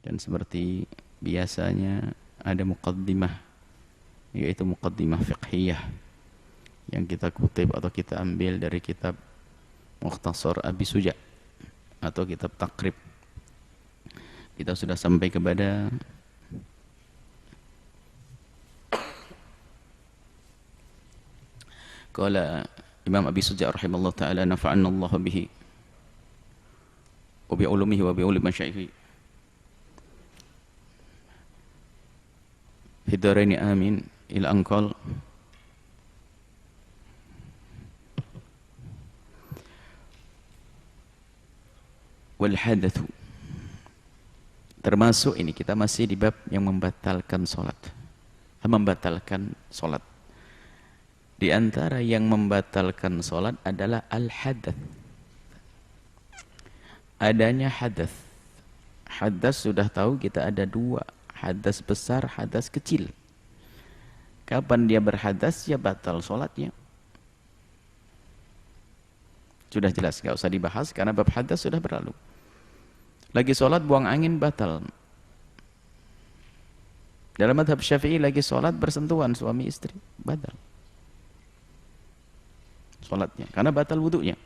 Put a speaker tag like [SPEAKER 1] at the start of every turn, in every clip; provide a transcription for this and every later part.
[SPEAKER 1] Dan seperti biasanya ada muqaddimah, yaitu muqaddimah fiqhiyah yang kita kutip atau kita ambil dari kitab Mukhtasar Abi Suja atau kitab Takrib. Kita sudah sampai kepada qala Imam Abi Suja rahimahullah ta'ala nafa'anna Allah bihi wa bi ulumihi wa bi ulumi masyaikhi Hidaraini amin ila angkal wal hadathu. Termasuk ini kita masih di bab yang membatalkan salat. Membatalkan salat. Di antara yang membatalkan salat adalah al-hadath. Adanya hadath. Hadas sudah tahu kita ada dua. Hadas besar, hadas kecil. Kapan dia berhadas, ya batal sholatnya. Sudah jelas, gak usah dibahas karena bab hadas sudah berlalu. Lagi sholat buang angin batal. Dalam madhab Syafi'i lagi sholat bersentuhan suami istri, batal sholatnya karena batal wudunya.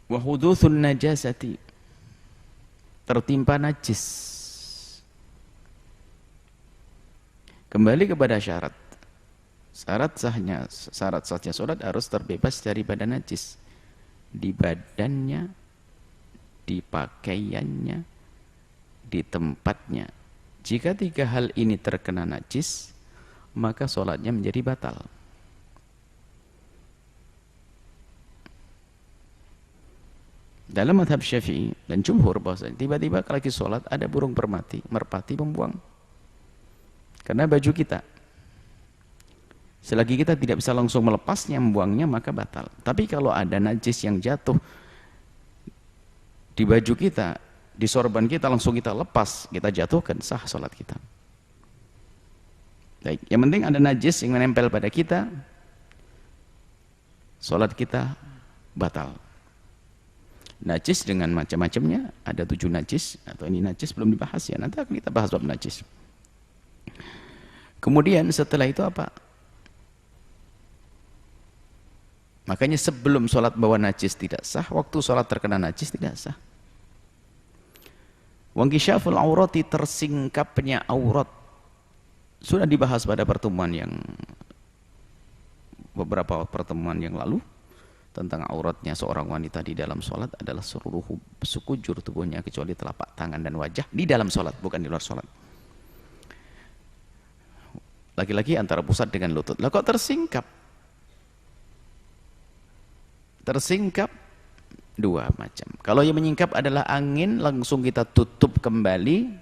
[SPEAKER 1] Wa hudutsun najasati, tertimpa najis. Kembali kepada syarat. Syarat sahnya salat harus terbebas daripada najis di badannya, di pakaiannya, di tempatnya. Jika tiga hal ini terkena najis, maka salatnya menjadi batal. Dalam madhab Syafi'i dan jumhur bahwasanya tiba-tiba kalau lagi sholat ada burung merpati membuang karena baju kita. Selagi kita tidak bisa langsung melepasnya, membuangnya, maka batal. Tapi kalau ada najis yang jatuh di baju kita, di sorban kita, langsung kita lepas, kita jatuhkan, sah sholat kita. Baik, yang penting ada najis yang menempel pada kita, sholat kita batal. Najis dengan macam-macamnya, ada 7 najis, atau ini najis belum dibahas ya, nanti akan kita bahas bab najis. Kemudian setelah itu apa? Makanya sebelum sholat bawa najis tidak sah, waktu sholat terkena najis tidak sah. Wangkisyaful aurati, tersingkapnya aurat, sudah dibahas pada beberapa pertemuan yang lalu. Tentang auratnya seorang wanita di dalam sholat adalah seluruh sekujur tubuhnya kecuali telapak tangan dan wajah di dalam sholat, bukan di luar sholat. Laki-laki antara pusat dengan lutut. Lah kok tersingkap? Tersingkap dua macam. Kalau yang menyingkap adalah angin, langsung kita tutup kembali,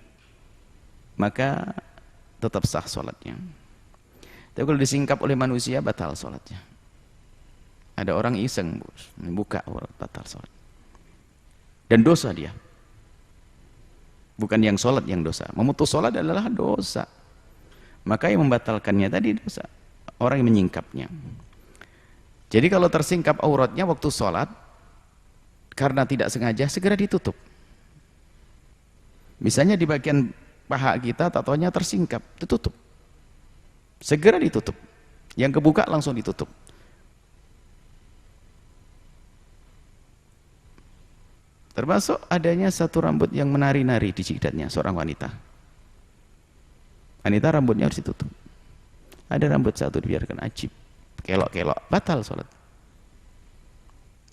[SPEAKER 1] maka tetap sah sholatnya. Tapi kalau disingkap oleh manusia, batal sholatnya. Ada orang iseng buka aurat, batal sholat. Dan dosa dia. Bukan yang sholat yang dosa. Memutus sholat adalah dosa. Maka yang membatalkannya tadi dosa. Orang yang menyingkapnya. Jadi kalau tersingkap auratnya waktu sholat, karena tidak sengaja, segera ditutup. Misalnya di bagian paha kita, tatonya tersingkap, ditutup. Segera ditutup. Yang kebuka langsung ditutup. Termasuk adanya satu rambut yang menari-nari di jidatnya seorang wanita. Wanita rambutnya harus ditutup. Ada rambut satu dibiarkan ajib, kelok-kelok, batal sholat.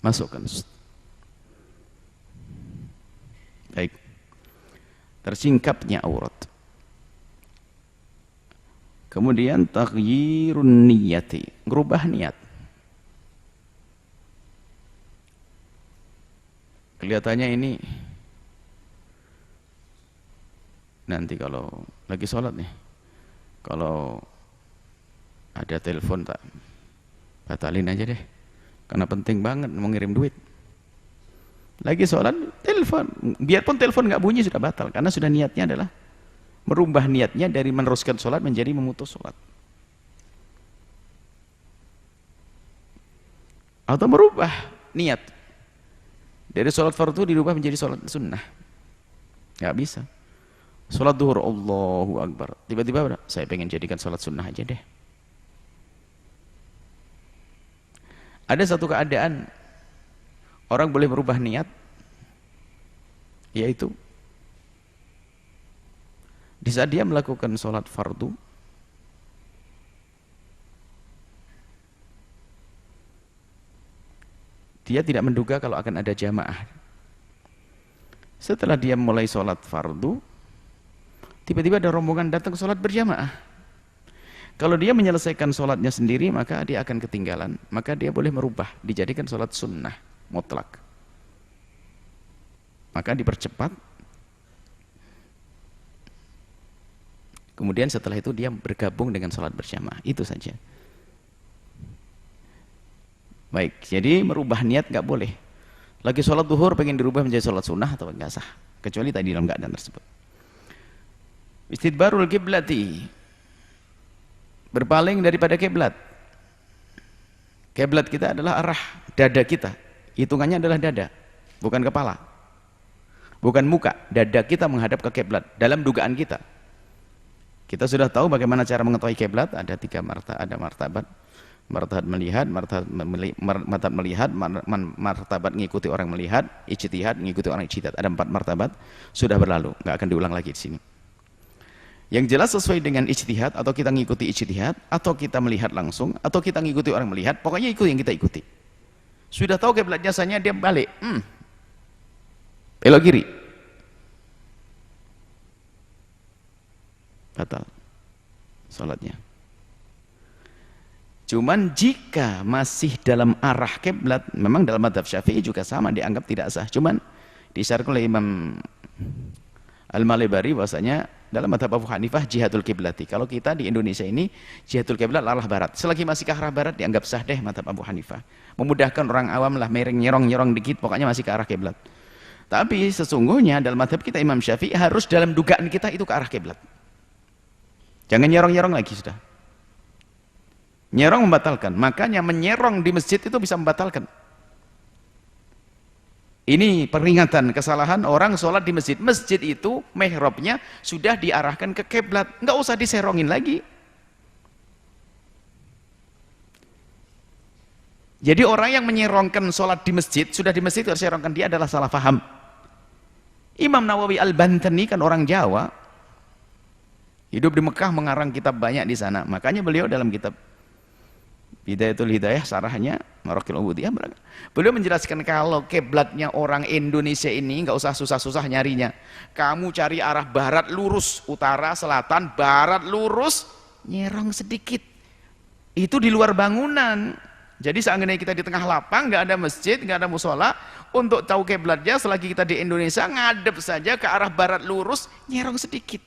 [SPEAKER 1] Masukkan. Baik. Tersingkapnya aurat. Kemudian taghyirun niyati, merubah niat. Kelihatannya ini nanti kalau lagi sholat nih, kalau ada telepon tak batalin aja deh, karena penting banget mau ngirim duit. Lagi sholat telepon, biarpun telepon nggak bunyi sudah batal, karena sudah niatnya adalah merubah niatnya dari meneruskan sholat menjadi memutus sholat, atau merubah niat Dari sholat fardu dirubah menjadi sholat sunnah. Nggak bisa. Sholat duhur, Allahu Akbar. Tiba-tiba saya pengen jadikan sholat sunnah aja deh. Ada satu keadaan orang boleh merubah niat, yaitu di saat dia melakukan sholat fardu, dia tidak menduga kalau akan ada jamaah. Setelah dia mulai sholat fardu, tiba-tiba ada rombongan datang sholat berjamaah. Kalau dia menyelesaikan sholatnya sendiri, maka dia akan ketinggalan. Maka dia boleh merubah, dijadikan sholat sunnah mutlak. Maka dipercepat. Kemudian setelah itu dia bergabung dengan sholat berjamaah. Itu saja. Baik, jadi merubah niat nggak boleh. Lagi sholat duhur pengen dirubah menjadi sholat sunnah atau nggak sah. Kecuali tadi dalam keadaan tersebut. Istidbarul kiblati, berpaling daripada kiblat. Kiblat kita adalah arah dada kita. Hitungannya adalah dada, bukan kepala, bukan muka. Dada kita menghadap ke kiblat dalam dugaan kita. Kita sudah tahu bagaimana cara mengetahui kiblat. Ada tiga martabat. Ada martabat melihat, martabat melihat, martabat mengikuti orang melihat, ijtihad mengikuti orang ijtihad. Ada 4 martabat, sudah berlalu, nggak akan diulang lagi di sini. Yang jelas sesuai dengan ijtihad, atau kita ngikuti ijtihad, atau kita melihat langsung, atau kita ngikuti orang melihat, pokoknya ikut yang kita ikuti. Sudah tahu kiblat jasanya, dia balik, belok kiri, batal salatnya. Cuman jika masih dalam arah kiblat, memang dalam mazhab Syafi'i juga sama, dianggap tidak sah. Cuman disyaratkan oleh Imam Al-Malibari bahwasanya dalam mazhab Abu Hanifah jihadul kiblati. Kalau kita di Indonesia ini jihadul kiblat arah barat. Selagi masih ke arah barat dianggap sah deh mazhab Abu Hanifah. Memudahkan orang awam lah, nyerong dikit, pokoknya masih ke arah kiblat. Tapi sesungguhnya dalam mazhab kita Imam Syafi'i harus dalam dugaan kita itu ke arah kiblat. Jangan nyerong lagi sudah. Nyerong membatalkan. Makanya menyerong di masjid itu bisa membatalkan. Ini peringatan kesalahan orang sholat di masjid. Masjid itu mihrabnya sudah diarahkan ke kiblat, nggak usah diserongin lagi. Jadi orang yang menyerongkan sholat di masjid, sudah di masjid harus serongkan, dia adalah salah paham. Imam Nawawi Al-Bantani kan orang Jawa, hidup di Mekah, mengarang kitab banyak di sana. Makanya beliau dalam kitab Bidayatul Hidayah, sarahnya Maraqil Ubudiyah, beliau menjelaskan kalau kiblatnya orang Indonesia ini nggak usah susah-susah nyarinya. Kamu cari arah barat lurus, utara, selatan, barat lurus, nyerong sedikit. Itu di luar bangunan. Jadi seandainya kita di tengah lapang, nggak ada masjid, nggak ada musola, untuk tahu kiblatnya selagi kita di Indonesia ngadep saja ke arah barat lurus, nyerong sedikit.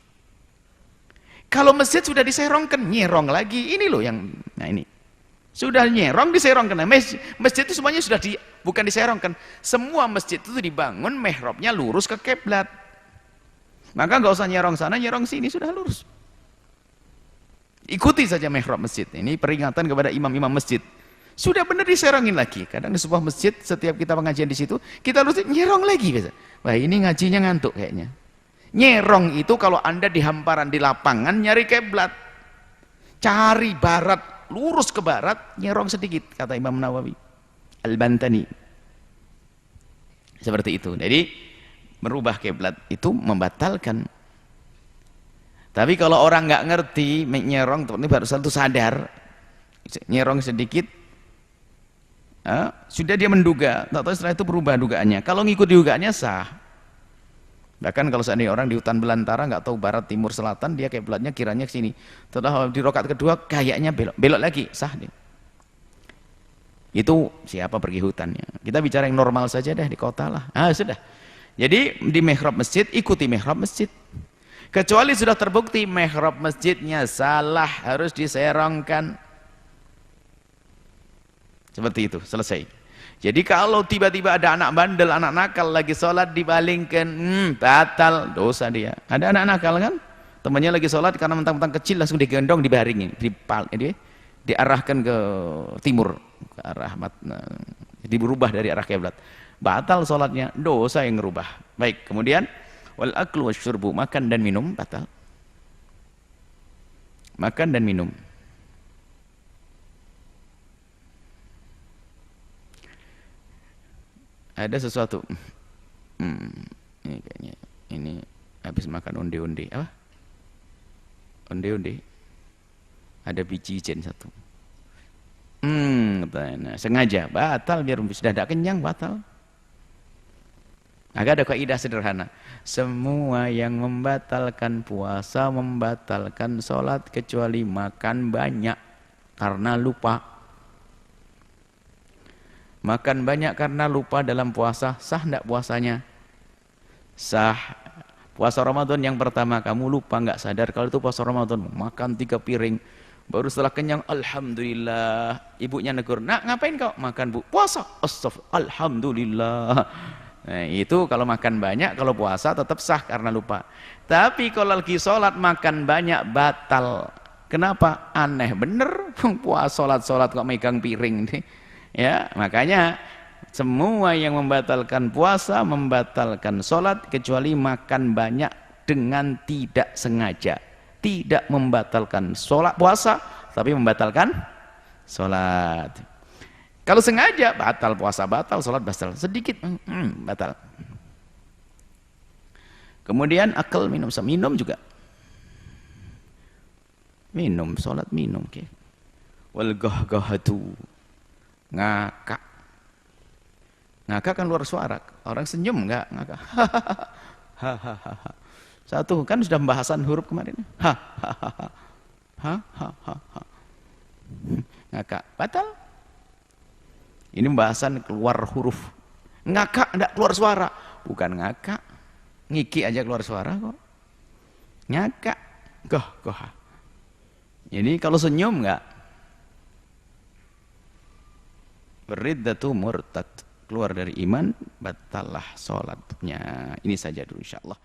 [SPEAKER 1] Kalau masjid sudah diserongkan, nyerong lagi. Ini loh yang, nah ini. Sudah nyerong, diserongkan. Masjid itu semuanya sudah bukan diserongkan. Semua masjid itu dibangun mihrabnya lurus ke kiblat. Maka nggak usah nyerong sana, nyerong sini, sudah lurus. Ikuti saja mihrab masjid. Ini peringatan kepada imam-imam masjid. Sudah benar diserongin lagi. Kadang di sebuah masjid, setiap kita pengajian di situ, kita lurus, nyerong lagi. Wah, ini ngajinya ngantuk kayaknya. Nyerong itu kalau Anda di hamparan di lapangan nyari kiblat. Cari barat, lurus ke barat, nyerong sedikit, kata Imam Nawawi Al-Bantani. Seperti itu. Jadi merubah kiblat itu membatalkan. Tapi kalau orang nggak ngerti, nyerong, ini baru satu sadar, nyerong sedikit, sudah dia menduga, tak tahu setelah itu berubah dugaannya. Kalau ngikut dugaannya sah. Bahkan kalau seandainya orang di hutan belantara nggak tahu barat, timur, selatan, dia kiblatnya kiranya ke sini. Setelah di rakaat kedua kayaknya belok lagi, sah dia. Itu siapa pergi hutannya. Kita bicara yang normal saja deh, di kota lah. Sudah. Jadi di mihrab masjid, ikuti mihrab masjid. Kecuali sudah terbukti mihrab masjidnya salah, harus diserongkan. Seperti itu, selesai. Jadi kalau tiba-tiba ada anak bandel, anak nakal lagi sholat dibalingkan, batal, dosa dia. Ada anak nakal kan, temannya lagi sholat karena mentang-mentang kecil langsung digendong, dibaringin, diarahkan ke timur, ke arah berubah dari arah kiblat, batal sholatnya, dosa yang ngerubah. Baik, kemudian wal aklu wasyurbu, makan dan minum batal. Makan dan minum. Ada sesuatu, ini kayaknya ini habis makan onde-onde apa? Onde-onde. Ada biji ijen satu. Sengaja batal, biar sudah tidak kenyang batal. Agak ada kaidah sederhana. Semua yang membatalkan puasa, membatalkan sholat kecuali makan banyak karena lupa. Makan banyak karena lupa dalam puasa, sah tidak puasanya? Sah. Puasa Ramadan yang pertama kamu lupa, nggak sadar kalau itu puasa Ramadan, makan 3 piring, baru setelah kenyang alhamdulillah, ibunya negur, nak ngapain kau? Makan bu, puasa. Astagfirullah, alhamdulillah. Nah, itu kalau makan banyak, kalau puasa tetap sah karena lupa. Tapi kalau lagi sholat makan banyak batal. Kenapa? Aneh bener, puasa sholat kok megang piring nih. Ya, makanya semua yang membatalkan puasa, membatalkan sholat kecuali makan banyak dengan tidak sengaja. Tidak membatalkan sholat puasa, tapi membatalkan sholat. Kalau sengaja batal puasa, batal sholat, batal sedikit batal. Kemudian akal minum, minum juga. Minum, sholat minum. Wal gahgahatu, ngakak. Ngakak kan luar suara. Orang senyum enggak ngakak. Hahaha. Satu kan sudah pembahasan huruf kemarin. Hahaha. Ngakak batal. Ini pembahasan keluar huruf. Ngakak enggak keluar suara. Bukan ngakak. Ngiki aja keluar suara kok. Ngakak. Goh. Jadi kalau senyum enggak. Beriddatu murtad, keluar dari iman, batallah sholatnya. Ini saja dulu insyaallah.